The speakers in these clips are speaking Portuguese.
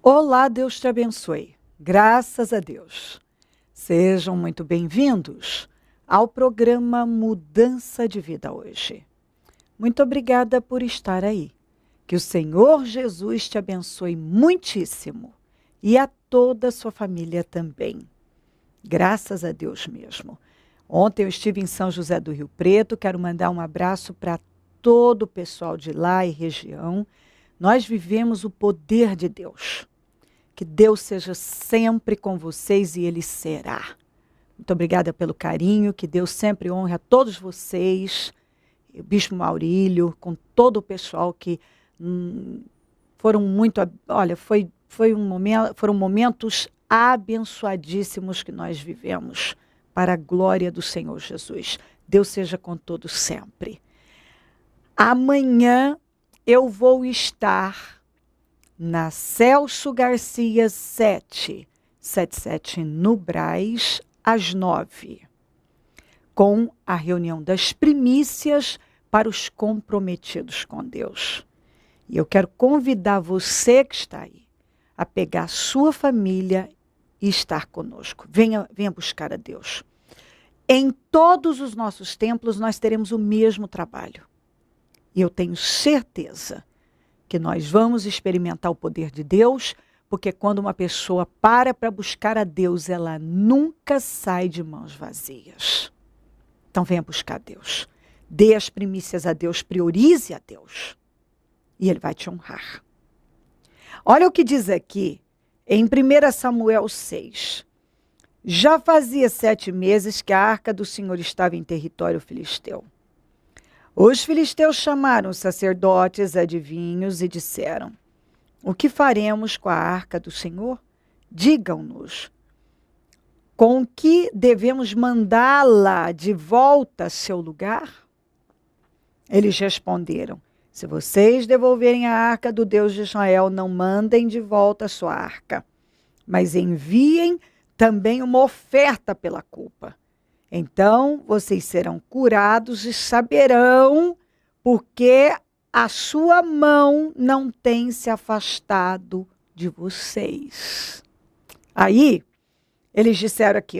Olá, Deus te abençoe. Graças a Deus. Sejam muito bem-vindos ao programa Mudança de Vida hoje. Muito obrigada por estar aí. Que o Senhor Jesus te abençoe muitíssimo e a toda a sua família também. Graças a Deus mesmo. Ontem eu estive em São José do Rio Preto, quero mandar um abraço para todo o pessoal de lá e região. Nós vivemos o poder de Deus. Que Deus seja sempre com vocês e Ele será. Muito obrigada pelo carinho, que Deus sempre honre a todos vocês, o Bispo Maurílio, com todo o pessoal que foram muito... Olha, foram momentos abençoadíssimos que nós vivemos para a glória do Senhor Jesus. Deus seja com todos sempre. Amanhã eu vou estar na Celso Garcia 777 no Brás, às 9h, com a reunião das primícias para os comprometidos com Deus. E eu quero convidar você que está aí a pegar a sua família e estar conosco. Venha buscar a Deus. Em todos os nossos templos nós teremos o mesmo trabalho. E eu tenho certeza que nós vamos experimentar o poder de Deus, porque quando uma pessoa para buscar a Deus, ela nunca sai de mãos vazias. Então venha buscar Deus. Dê as primícias a Deus, priorize a Deus. E Ele vai te honrar. Olha o que diz aqui, em 1 Samuel 6. Já fazia 7 meses que a arca do Senhor estava em território filisteu. Os filisteus chamaram os sacerdotes, adivinhos e disseram: o que faremos com a arca do Senhor? Digam-nos, com que devemos mandá-la de volta a seu lugar? Eles responderam: se vocês devolverem a arca do Deus de Israel, não mandem de volta a sua arca, mas enviem também uma oferta pela culpa. Então, vocês serão curados e saberão porque a sua mão não tem se afastado de vocês. Aí, eles disseram aqui,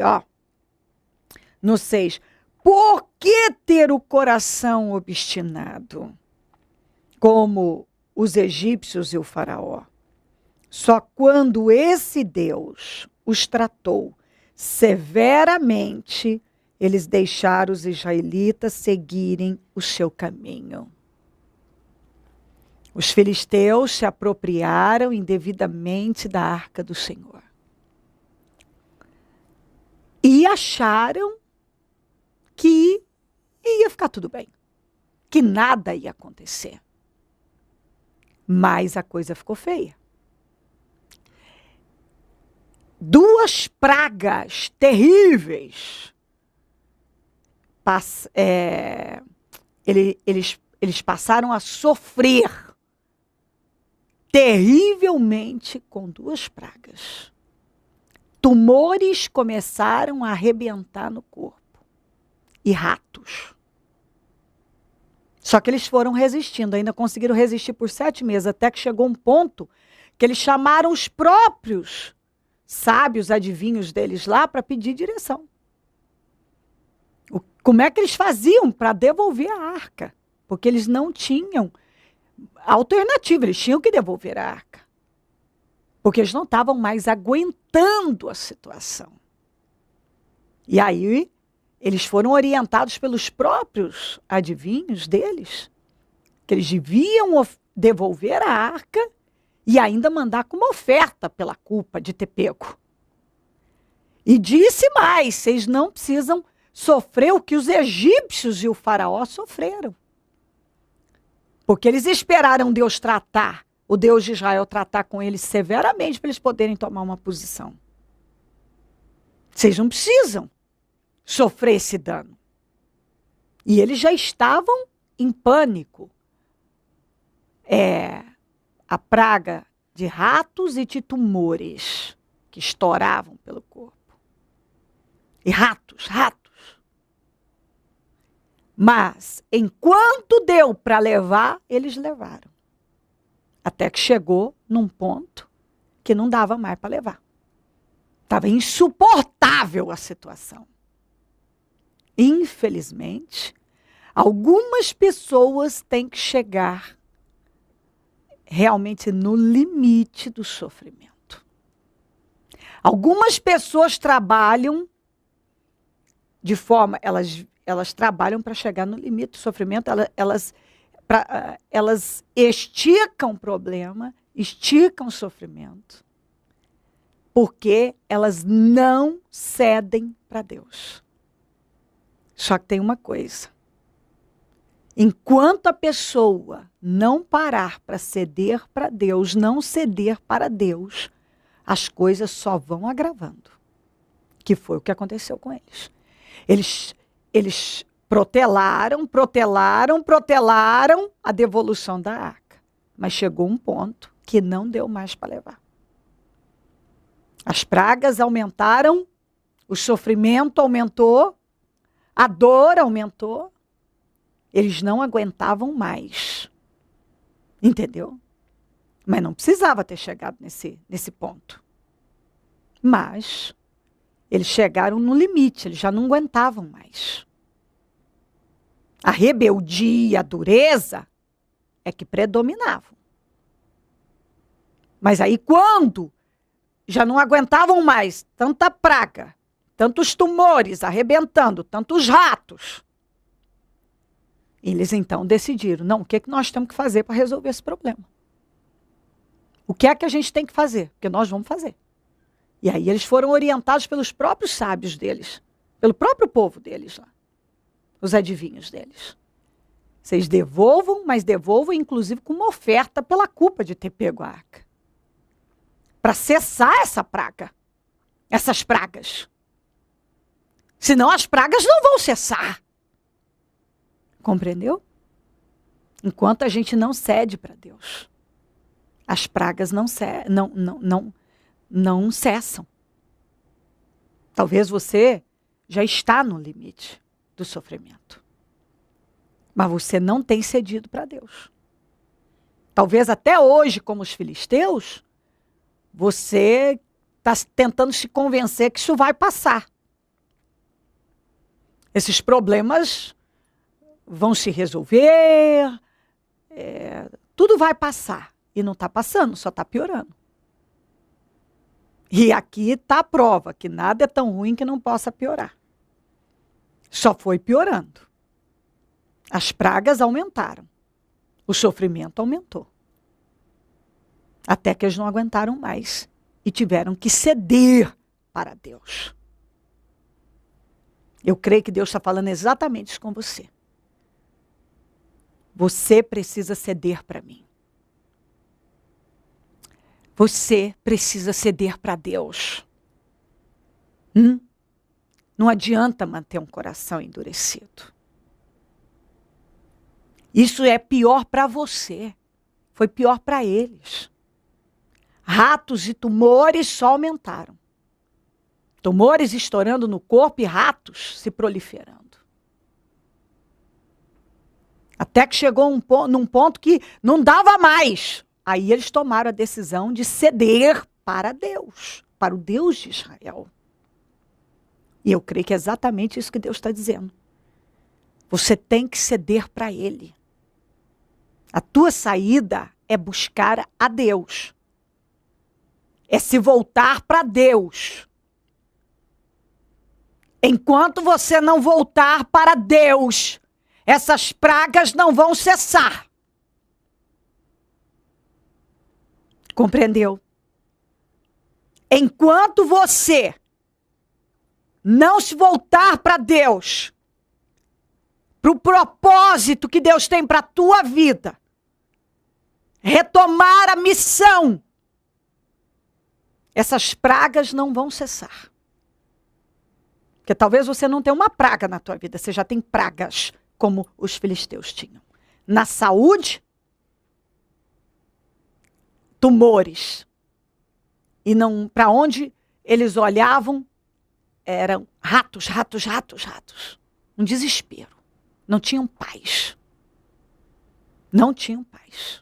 no 6, por que ter o coração obstinado, como os egípcios e o faraó? Só quando esse Deus os tratou severamente, eles deixaram os israelitas seguirem o seu caminho. Os filisteus se apropriaram indevidamente da arca do Senhor. E acharam que ia ficar tudo bem, que nada ia acontecer. Mas a coisa ficou feia. 2 pragas terríveis. Eles passaram a sofrer terrivelmente com 2 pragas. Tumores começaram a arrebentar no corpo. E ratos. Só que eles foram resistindo, ainda conseguiram resistir por 7 meses, até que chegou um ponto que eles chamaram os próprios sábios, adivinhos deles lá para pedir direção. Como é que eles faziam para devolver a arca? Porque eles não tinham alternativa, eles tinham que devolver a arca. Porque eles não estavam mais aguentando a situação. E aí, eles foram orientados pelos próprios adivinhos deles, que eles deviam devolver a arca e ainda mandar como oferta pela culpa de ter pego. E disse mais, vocês não precisam sofrer o que os egípcios e o faraó sofreram. Porque eles esperaram Deus tratar, o Deus de Israel tratar com eles severamente para eles poderem tomar uma posição. Vocês não precisam sofrer esse dano. E eles já estavam em pânico. A praga de ratos e de tumores que estouravam pelo corpo. E ratos. Mas, enquanto deu para levar, eles levaram. Até que chegou num ponto que não dava mais para levar. Estava insuportável a situação. Infelizmente, algumas pessoas têm que chegar realmente no limite do sofrimento. Algumas pessoas trabalham de forma, elas trabalham para chegar no limite do sofrimento, elas esticam o problema, esticam o sofrimento, porque elas não cedem para Deus. Só que tem uma coisa. Enquanto a pessoa não parar para ceder para Deus, não ceder para Deus, as coisas só vão agravando. Que foi o que aconteceu com eles. Eles protelaram a devolução da arca. Mas chegou um ponto que não deu mais para levar. As pragas aumentaram, o sofrimento aumentou, a dor aumentou. Eles não aguentavam mais. Entendeu? Mas não precisava ter chegado nesse ponto. Mas eles chegaram no limite, eles já não aguentavam mais. A rebeldia, a dureza é que predominavam. Mas aí quando já não aguentavam mais tanta praga, tantos tumores arrebentando, tantos ratos, eles então decidiram, não, o que é que nós temos que fazer para resolver esse problema? O que é que a gente tem que fazer? Porque nós vamos fazer. E aí eles foram orientados pelos próprios sábios deles, pelo próprio povo deles lá, os adivinhos deles. Vocês devolvam, mas devolvam inclusive com uma oferta pela culpa de ter pego a arca. Para cessar essa praga, essas pragas. Senão as pragas não vão cessar. Compreendeu? Enquanto a gente não cede para Deus, as pragas não cessam. Talvez você já está no limite do sofrimento. Mas você não tem cedido para Deus. Talvez até hoje, como os filisteus, você está tentando se convencer que isso vai passar. Esses problemas vão se resolver, tudo vai passar. E não está passando, só está piorando. E aqui está a prova que nada é tão ruim que não possa piorar. Só foi piorando. As pragas aumentaram. O sofrimento aumentou. Até que eles não aguentaram mais e tiveram que ceder para Deus. Eu creio que Deus está falando exatamente isso com você. Você precisa ceder para mim. Você precisa ceder para Deus. Não adianta manter um coração endurecido. Isso é pior para você. Foi pior para eles. Ratos e tumores só aumentaram. Tumores estourando no corpo e ratos se proliferando. Até que chegou num ponto que não dava mais. Aí eles tomaram a decisão de ceder para Deus, para o Deus de Israel. E eu creio que é exatamente isso que Deus está dizendo. Você tem que ceder para Ele. A tua saída é buscar a Deus. É se voltar para Deus. Enquanto você não voltar para Deus, essas pragas não vão cessar. Compreendeu? Enquanto você não se voltar para Deus, para o propósito que Deus tem para a tua vida, retomar a missão, essas pragas não vão cessar. Porque talvez você não tenha uma praga na tua vida, você já tem pragas como os filisteus tinham. Na saúde, tumores. E não, para onde eles olhavam, eram ratos. Um desespero. Não tinham paz. Não tinham paz.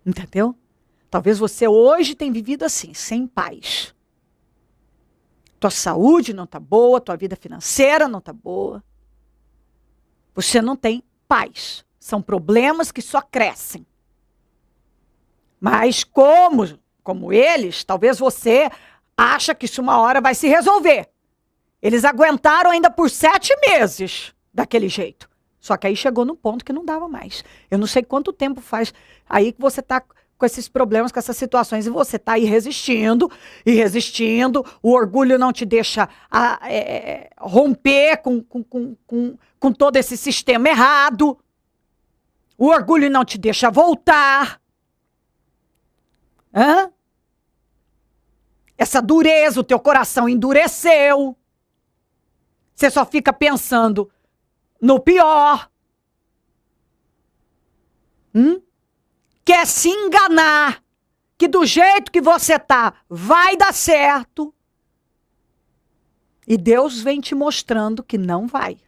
Entendeu? Talvez você hoje tenha vivido assim, sem paz. Tua saúde não está boa, tua vida financeira não está boa. Você não tem paz. São problemas que só crescem. Mas como eles, talvez você acha que isso uma hora vai se resolver. Eles aguentaram ainda por 7 meses daquele jeito. Só que aí chegou no ponto que não dava mais. Eu não sei quanto tempo faz aí que você está com esses problemas, com essas situações, e você está aí resistindo, e resistindo, o orgulho não te deixa romper com todo esse sistema errado, o orgulho não te deixa voltar. Hã? Essa dureza, o teu coração endureceu, você só fica pensando no pior. Quer se enganar que do jeito que você tá vai dar certo. E Deus vem te mostrando que não vai.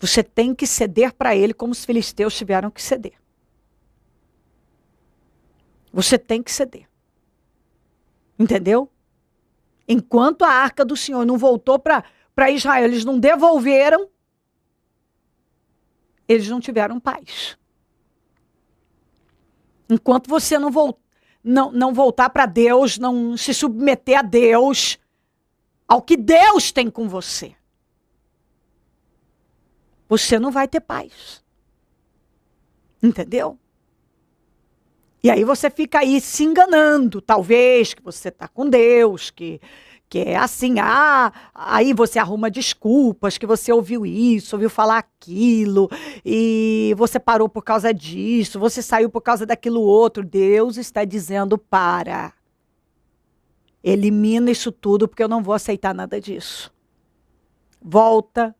Você tem que ceder para ele como os filisteus tiveram que ceder. Você tem que ceder. Entendeu? Enquanto a arca do Senhor não voltou para Israel, eles não devolveram, eles não tiveram paz. Enquanto você não voltar para Deus, não se submeter a Deus, ao que Deus tem com você, você não vai ter paz. Entendeu? E aí você fica aí se enganando, talvez, que você está com Deus, que é assim, aí você arruma desculpas, que você ouviu isso, ouviu falar aquilo, e você parou por causa disso, você saiu por causa daquilo outro. Deus está dizendo, elimina isso tudo, porque eu não vou aceitar nada disso. Volta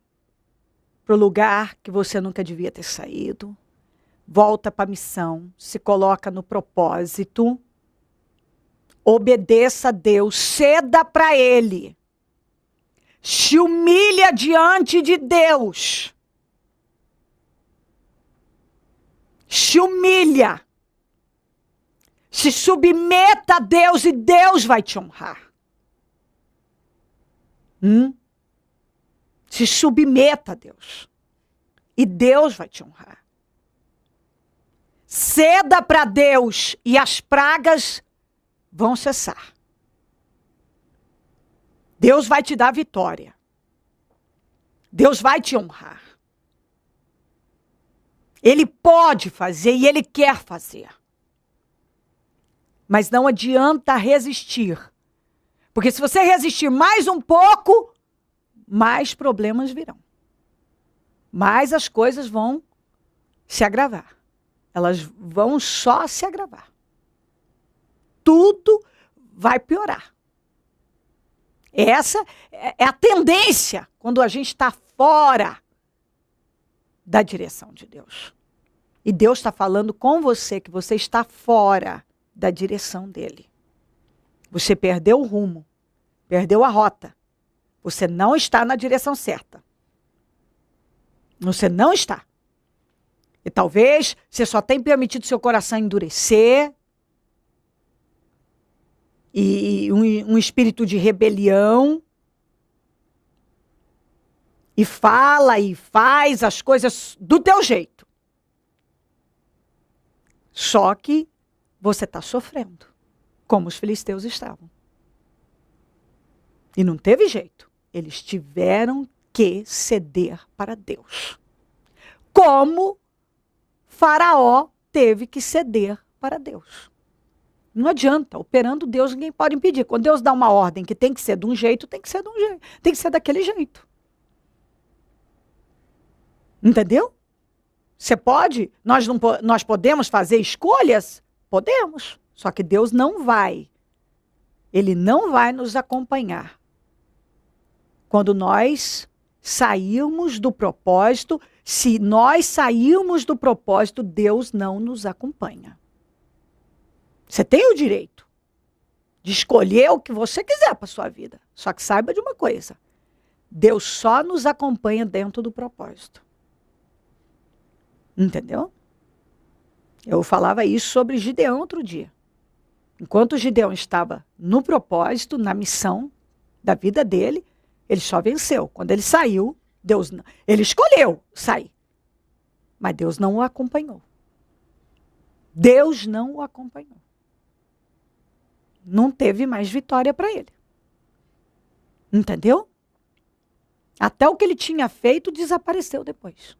para o lugar que você nunca devia ter saído, volta para a missão, se coloca no propósito, obedeça a Deus, ceda para Ele, se humilha diante de Deus, se humilha, se submeta a Deus e Deus vai te honrar. Se submeta a Deus e Deus vai te honrar. Ceda para Deus e as pragas vão cessar. Deus vai te dar vitória. Deus vai te honrar. Ele pode fazer e Ele quer fazer. Mas não adianta resistir. Porque se você resistir mais um pouco, mais problemas virão. Mais as coisas vão se agravar. Elas vão só se agravar. Tudo vai piorar. Essa é a tendência quando a gente está fora da direção de Deus. E Deus está falando com você que você está fora da direção dele. Você perdeu o rumo, perdeu a rota. Você não está na direção certa. Você não está. E talvez você só tenha permitido seu coração endurecer, e um espírito de rebelião, e fala e faz as coisas do teu jeito. Só que você está sofrendo, como os filisteus estavam. E não teve jeito. Eles tiveram que ceder para Deus. Como Faraó teve que ceder para Deus. Não adianta, operando Deus ninguém pode impedir. Quando Deus dá uma ordem que tem que ser de um jeito, tem que ser de um jeito, tem que ser daquele jeito. Entendeu? Você pode, nós podemos fazer escolhas? Podemos, só que Deus não vai. Ele não vai nos acompanhar. Quando nós sairmos do propósito, se nós sairmos do propósito, Deus não nos acompanha. Você tem o direito de escolher o que você quiser para a sua vida. Só que saiba de uma coisa. Deus só nos acompanha dentro do propósito. Entendeu? Eu falava isso sobre Gideão outro dia. Enquanto Gideão estava no propósito, na missão da vida dele, ele só venceu. Quando ele saiu, ele escolheu sair. Mas Deus não o acompanhou. Deus não o acompanhou. Não teve mais vitória para ele. Entendeu? Até o que ele tinha feito desapareceu depois.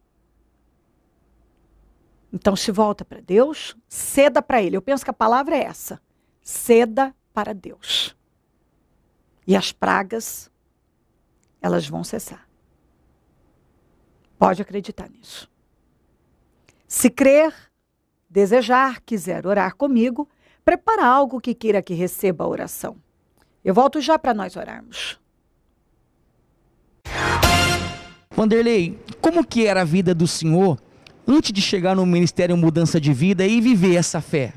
Então se volta para Deus, ceda para ele. Eu penso que a palavra é essa. Ceda para Deus. E as pragas, elas vão cessar. Pode acreditar nisso. Se crer, desejar, quiser orar comigo, prepara algo que queira que receba a oração. Eu volto já para nós orarmos. Wanderley, como que era a vida do senhor antes de chegar no Ministério Mudança de Vida e viver essa fé?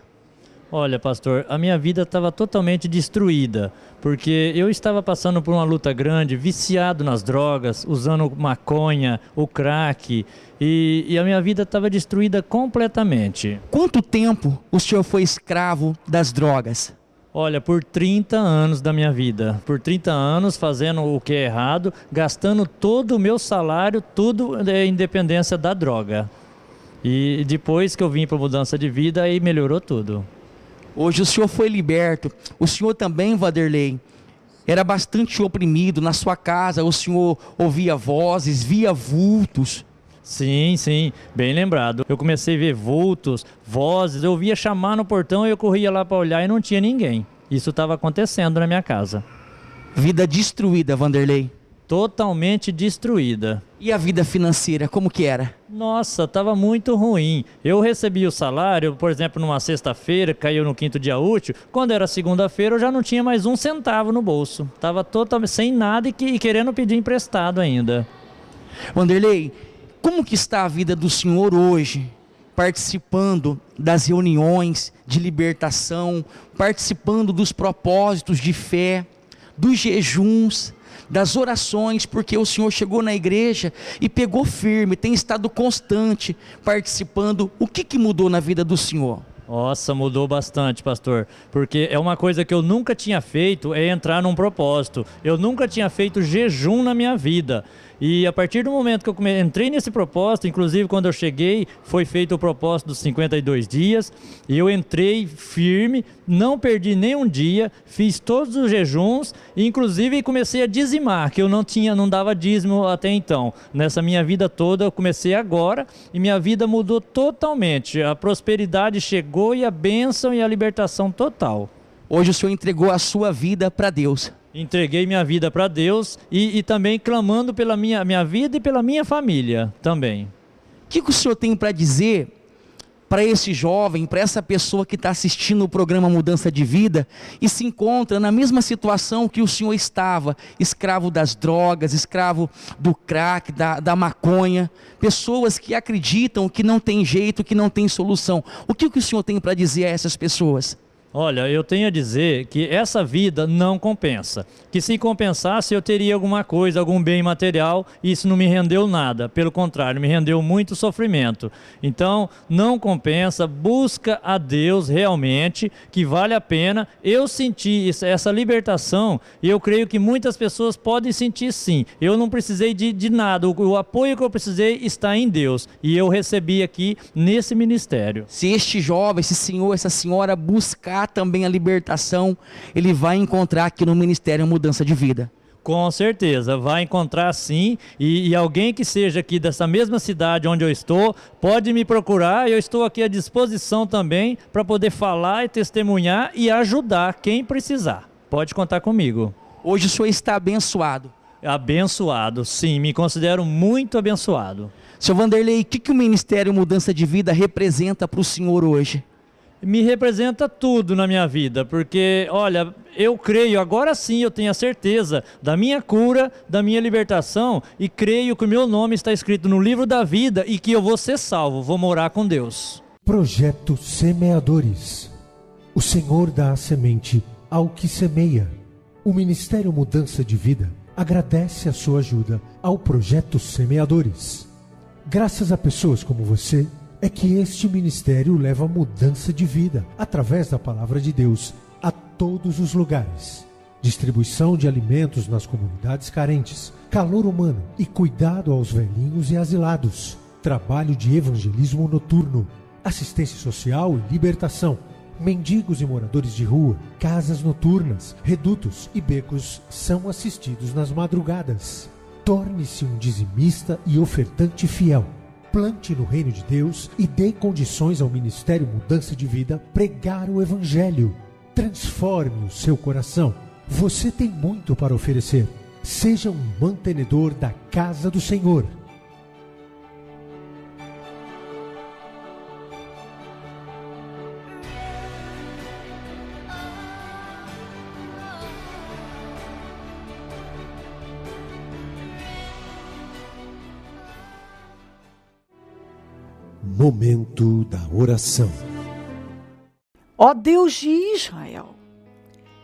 Olha, pastor, a minha vida estava totalmente destruída, porque eu estava passando por uma luta grande, viciado nas drogas, usando maconha, o crack, e a minha vida estava destruída completamente. Quanto tempo o senhor foi escravo das drogas? Olha, por 30 anos da minha vida, por 30 anos fazendo o que é errado, gastando todo o meu salário, tudo em dependência da droga. E depois que eu vim para Mudança de Vida, aí melhorou tudo. Hoje o senhor foi liberto. O senhor também, Wanderley, era bastante oprimido. Na sua casa o senhor ouvia vozes, via vultos. Sim, bem lembrado. Eu comecei a ver vultos, vozes, eu via chamar no portão e eu corria lá para olhar e não tinha ninguém. Isso estava acontecendo na minha casa. Vida destruída, Wanderley. Totalmente destruída. E a vida financeira, como que era? Nossa, estava muito ruim. Eu recebia o salário, por exemplo, numa sexta-feira, caiu no 5º dia útil. Quando era segunda-feira, eu já não tinha mais um centavo no bolso. Estava totalmente sem nada e querendo pedir emprestado ainda. Wanderley, como que está a vida do senhor hoje? Participando das reuniões de libertação, participando dos propósitos de fé, dos jejuns, das orações, porque o senhor chegou na igreja e pegou firme, tem estado constante participando. O que mudou na vida do senhor? Nossa, mudou bastante, pastor, porque é uma coisa que eu nunca tinha feito, é entrar num propósito. Eu nunca tinha feito jejum na minha vida. E a partir do momento que eu entrei nesse propósito, inclusive quando eu cheguei, foi feito o propósito dos 52 dias, e eu entrei firme, não perdi nenhum dia, fiz todos os jejuns, e inclusive comecei a dizimar, que eu não dava dízimo até então. Nessa minha vida toda, eu comecei agora, e minha vida mudou totalmente. A prosperidade chegou e a bênção e a libertação total. Hoje o senhor entregou a sua vida para Deus. Entreguei minha vida para Deus e também clamando pela minha vida e pela minha família também. O que o senhor tem para dizer para esse jovem, para essa pessoa que está assistindo o programa Mudança de Vida e se encontra na mesma situação que o senhor estava, escravo das drogas, escravo do crack, da maconha, pessoas que acreditam que não tem jeito, que não tem solução? O que o senhor tem para dizer a essas pessoas? Olha, eu tenho a dizer que essa vida não compensa. Que se compensasse eu teria alguma coisa, algum bem material, e isso não me rendeu nada. Pelo contrário, me rendeu muito sofrimento. Então, não compensa, busca a Deus realmente, que vale a pena. Eu senti essa libertação e eu creio que muitas pessoas podem sentir sim. Eu não precisei de nada, o apoio que eu precisei está em Deus. E eu recebi aqui nesse ministério. Se este jovem, esse senhor, essa senhora buscar também a libertação, ele vai encontrar aqui no Ministério Mudança de Vida. Com certeza, vai encontrar sim, e alguém que seja aqui dessa mesma cidade onde eu estou, pode me procurar, eu estou aqui à disposição também para poder falar e testemunhar e ajudar quem precisar. Pode contar comigo. Hoje o senhor está abençoado. Abençoado, sim, me considero muito abençoado. Seu Wanderley, o que o Ministério Mudança de Vida representa para o senhor hoje? Me representa tudo na minha vida, porque, olha, eu creio, agora sim eu tenho a certeza da minha cura, da minha libertação, e creio que o meu nome está escrito no livro da vida e que eu vou ser salvo, vou morar com Deus. Projeto Semeadores. O Senhor dá a semente ao que semeia. O Ministério Mudança de Vida agradece a sua ajuda ao Projeto Semeadores. Graças a pessoas como você, é que este ministério leva mudança de vida, através da palavra de Deus, a todos os lugares. Distribuição de alimentos nas comunidades carentes, calor humano e cuidado aos velhinhos e asilados. Trabalho de evangelismo noturno, assistência social e libertação. Mendigos e moradores de rua, casas noturnas, redutos e becos são assistidos nas madrugadas. Torne-se um dizimista e ofertante fiel. Plante no reino de Deus e dê condições ao Ministério Mudança de Vida pregar o Evangelho. Transforme o seu coração. Você tem muito para oferecer. Seja um mantenedor da casa do Senhor. Momento da oração. Ó Deus de Israel,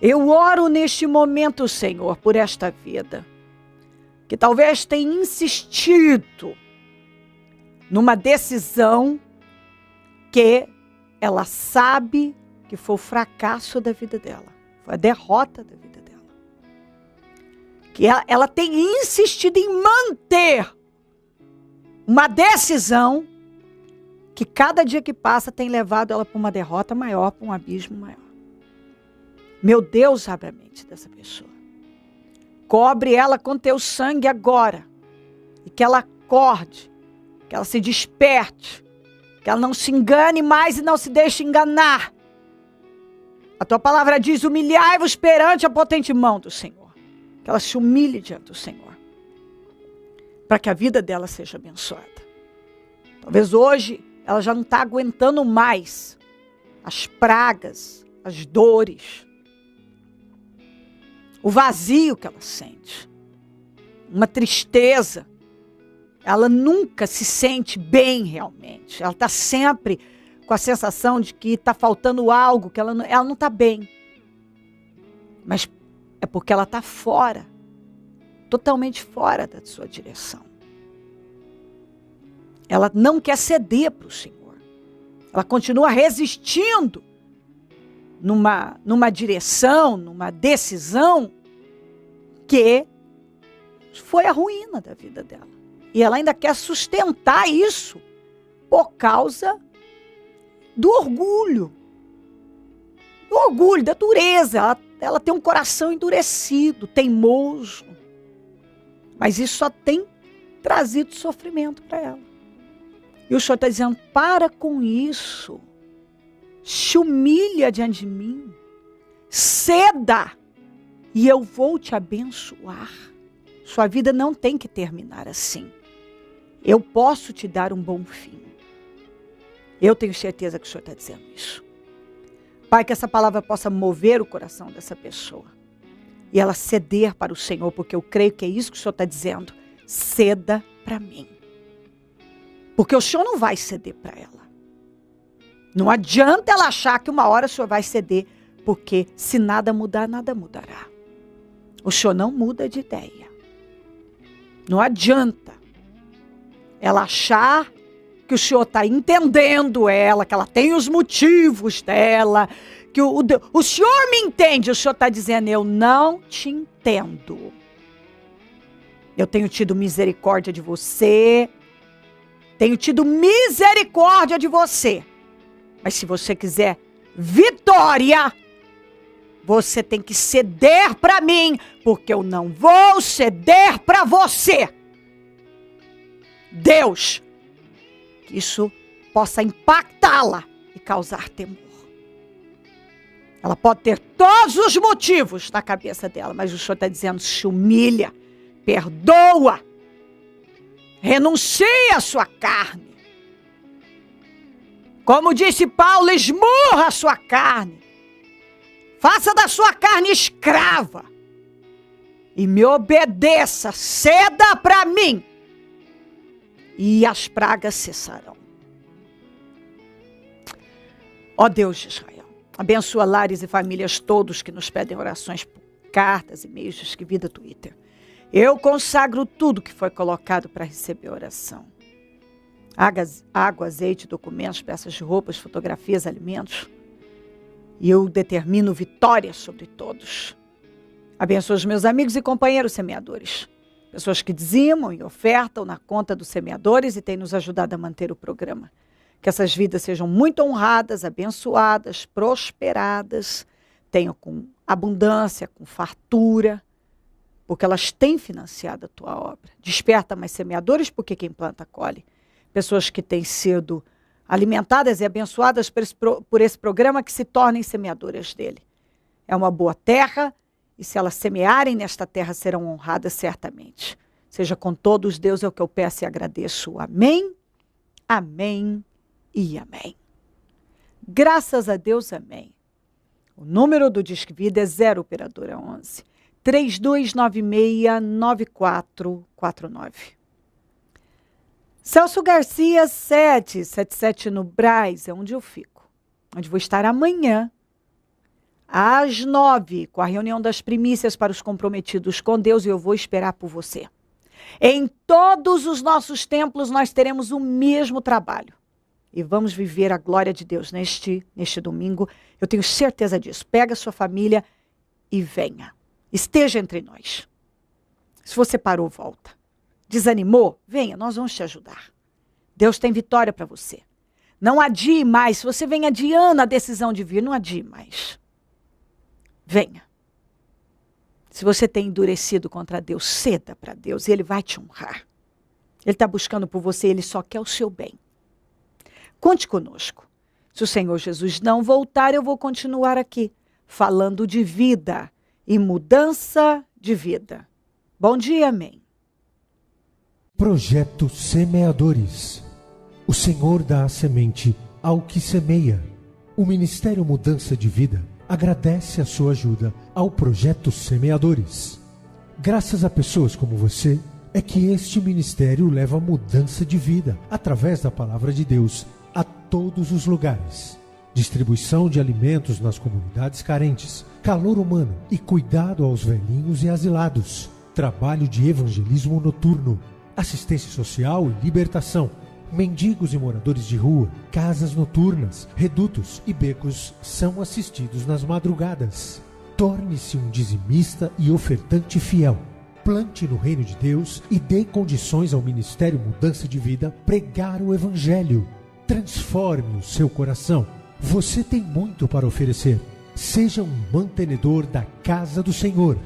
eu oro neste momento, Senhor, por esta vida, que talvez tenha insistido numa decisão que ela sabe que foi o fracasso da vida dela, foi a derrota da vida dela. Que ela tem insistido em manter uma decisão que cada dia que passa tem levado ela para uma derrota maior, para um abismo maior. Meu Deus, abre a mente dessa pessoa. Cobre ela com teu sangue agora. E que ela acorde, que ela se desperte, que ela não se engane mais e não se deixe enganar. A tua palavra diz, humilhai-vos perante a potente mão do Senhor. Que ela se humilhe diante do Senhor. Para que a vida dela seja abençoada. Talvez hoje ela já não está aguentando mais as pragas, as dores, o vazio que ela sente, uma tristeza. Ela nunca se sente bem realmente. Ela está sempre com a sensação de que está faltando algo, que ela não está bem. Mas é porque ela está fora, totalmente fora da sua direção. Ela não quer ceder para o Senhor. Ela continua resistindo numa direção, numa decisão que foi a ruína da vida dela. E ela ainda quer sustentar isso por causa do orgulho. Do orgulho, da dureza. Ela tem um coração endurecido, teimoso. Mas isso só tem trazido sofrimento para ela. E o Senhor está dizendo, para com isso. Se humilha diante de mim. Ceda. E eu vou te abençoar. Sua vida não tem que terminar assim. Eu posso te dar um bom fim. Eu tenho certeza que o Senhor está dizendo isso. Pai, que essa palavra possa mover o coração dessa pessoa. E ela ceder para o Senhor, porque eu creio que é isso que o Senhor está dizendo. Ceda para mim. Porque o Senhor não vai ceder para ela. Não adianta ela achar que uma hora o Senhor vai ceder, porque se nada mudar, nada mudará. O Senhor não muda de ideia. Não adianta ela achar que o Senhor está entendendo ela, que ela tem os motivos dela, que o Senhor me entende. O Senhor está dizendo, eu não te entendo. Eu tenho tido misericórdia de você. Tenho tido misericórdia de você. Mas se você quiser vitória, você tem que ceder para mim, porque eu não vou ceder para você. Deus, que isso possa impactá-la e causar temor. Ela pode ter todos os motivos na cabeça dela, mas o Senhor está dizendo, se humilha, perdoa. Renuncie à sua carne. Como disse Paulo, esmurra a sua carne. Faça da sua carne escrava. E me obedeça, ceda para mim. E as pragas cessarão. Ó Deus de Israel, abençoa lares e famílias todos que nos pedem orações por cartas, e-mails, Disque Vida, Twitter. Eu consagro tudo que foi colocado para receber oração. água, azeite, documentos, peças de roupas, fotografias, alimentos. E eu determino vitória sobre todos. Abençoa os meus amigos e companheiros semeadores. Pessoas que dizimam e ofertam na conta dos semeadores e têm nos ajudado a manter o programa. Que essas vidas sejam muito honradas, abençoadas, prosperadas, tenham com abundância, com fartura, porque elas têm financiado a tua obra. Desperta mais semeadores, porque quem planta colhe. Pessoas que têm sido alimentadas e abençoadas por esse programa, que se tornem semeadoras dele. É uma boa terra, e se elas semearem nesta terra, serão honradas certamente. Seja com todos, Deus, é o que eu peço e agradeço. Amém, amém e amém. Graças a Deus, amém. O número do Disque Vida é 0 operadora 11 3296-9449. Celso Garcia 777 no Brás, é onde eu fico. Onde vou estar amanhã, às 9, com a reunião das primícias para os comprometidos com Deus, e eu vou esperar por você. Em todos os nossos templos nós teremos o mesmo trabalho. E vamos viver a glória de Deus neste domingo. Eu tenho certeza disso. Pega a sua família e venha. Esteja entre nós. Se você parou, volta. Desanimou? Venha, nós vamos te ajudar. Deus tem vitória para você. Não adie mais. Se você vem adiando a decisão de vir, não adie mais. Venha. Se você tem endurecido contra Deus, ceda para Deus e Ele vai te honrar. Ele está buscando por você, Ele só quer o seu bem. Conte conosco. Se o Senhor Jesus não voltar, eu vou continuar aqui, falando de vida e mudança de vida. Bom dia, amém. Projeto Semeadores. O Senhor dá a semente ao que semeia. O Ministério Mudança de Vida agradece a sua ajuda ao Projeto Semeadores. Graças a pessoas como você, é que este ministério leva mudança de vida, através da Palavra de Deus, a todos os lugares. Distribuição de alimentos nas comunidades carentes, calor humano e cuidado aos velhinhos e asilados. Trabalho de evangelismo noturno, assistência social e libertação. Mendigos e moradores de rua, casas noturnas, redutos e becos são assistidos nas madrugadas. Torne-se um dizimista e ofertante fiel. Plante no reino de Deus e dê condições ao Ministério Mudança de Vida pregar o Evangelho. Transforme o seu coração. Você tem muito para oferecer. Seja um mantenedor da casa do Senhor.